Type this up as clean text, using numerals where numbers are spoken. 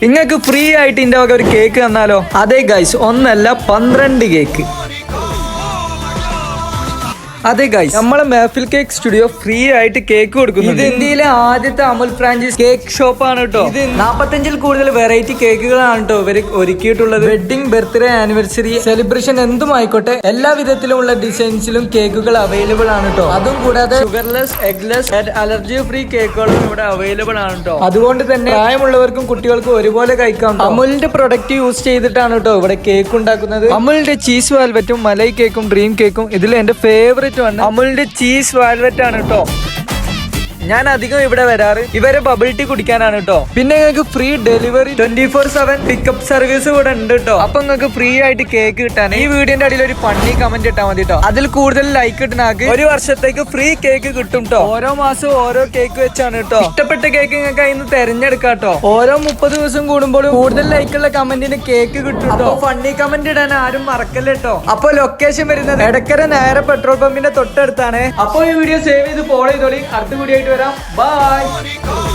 നിങ്ങൾക്ക് ഫ്രീ ആയിട്ട് ഇതിന്റെ വക ഒരു കേക്ക് തന്നാലോ? അതെ ഗൈസ്, ഒന്നല്ല 12 കേക്ക്. അതെ ഗൈസ്, നമ്മളെ മേഫിൽ കേക്ക് സ്റ്റുഡിയോ ഫ്രീ ആയിട്ട് കേക്ക് കൊടുക്കുന്നു. ഇത് ഇന്ത്യയിലെ ആദ്യത്തെ അമുൽ ഫ്രാഞ്ചൈസ് കേക്ക് ഷോപ്പ് ആണ് കേട്ടോ. ഇത് 45-ൽ കൂടുതൽ വെറൈറ്റി കേക്കുകളാണ് കേട്ടോ ഇവർ ഒരുക്കിയിട്ടുള്ളത്. വെഡിങ്, ബർത്ത്ഡേ, ആനിവേഴ്സറി, സെലിബ്രേഷൻ എന്തും ആയിക്കോട്ടെ എല്ലാ വിധത്തിലുമുള്ള ഡിസൈൻസിലും കേക്കുകൾ അവൈലബിൾ ആണ് കേട്ടോ. അതും കൂടാതെ ഷുഗർലെസ്, എഗ്ലെസ്, അലർജി ഫ്രീ കേക്കുകളും ഇവിടെ അവൈലബിൾ ആണ് കേട്ടോ. അതുകൊണ്ട് തന്നെ പ്രായമുള്ളവർക്കും കുട്ടികൾക്കും ഒരുപോലെ കഴിക്കാം. അമുലിന്റെ പ്രൊഡക്റ്റ് യൂസ് ചെയ്തിട്ടാണ് കേട്ടോ ഇവിടെ കേക്ക് ഉണ്ടാക്കുന്നത്. അമുലിന്റെ ചീസ് വാൽവെറ്റും, മലൈ കേക്കും, ഡ്രീം കേക്കും ഇതിൽ എന്റെ ഫേവറേറ്റ് അമുലിന്റെ ചീസ് വാൽവെറ്റ് ആണ് കേട്ടോ. ഞാൻ അധികം ഇവിടെ വരാറ് ഇവരെ ബബിൾ ടീ കുടിക്കാനാണ് കേട്ടോ. പിന്നെ നിങ്ങൾക്ക് ഫ്രീ ഡെലിവറി 24/7 പിക്കപ്പ് സർവീസ് കൂടെ ഉണ്ട് കേട്ടോ. അപ്പൊ നിങ്ങൾക്ക് ഫ്രീ ആയിട്ട് കേക്ക് കിട്ടാൻ ഈ വീഡിയോന്റെ അടിയിൽ ഒരു ഫണ്ണി കമന്റ് ഇട്ടാൽ മതി കേട്ടോ. അതിൽ കൂടുതൽ ലൈക്ക് ഇട്ടാൽ 1 വർഷത്തേക്ക് ഫ്രീ കേക്ക് കിട്ടും കേട്ടോ. ഓരോ മാസവും ഓരോ കേക്ക് വെച്ചാണ് കേട്ടോ. ഇഷ്ടപ്പെട്ട കേക്ക് നിങ്ങൾക്ക് അതിന് തെരഞ്ഞെടുക്കാം കേട്ടോ. ഓരോ 30 ദിവസം കൂടുമ്പോഴും കൂടുതൽ ലൈക്കുള്ള കമന്റിന് കേക്ക് കിട്ടും കേട്ടോ. ഫണ്ണി കമന്റ് ഇടാൻ ആരും മറക്കല്ല കേട്ടോ. അപ്പൊ ലൊക്കേഷൻ വരുന്നത് എടക്കര നേരെ പെട്രോൾ പമ്പിന്റെ തൊട്ടടുത്താണ്. അപ്പൊ ഈ വീഡിയോ സേവ് ചെയ്ത് ഫോളോ ചെയ്തോളി. അടുത്ത വീഡിയോ ആയിട്ട് വരാം. ബൈ.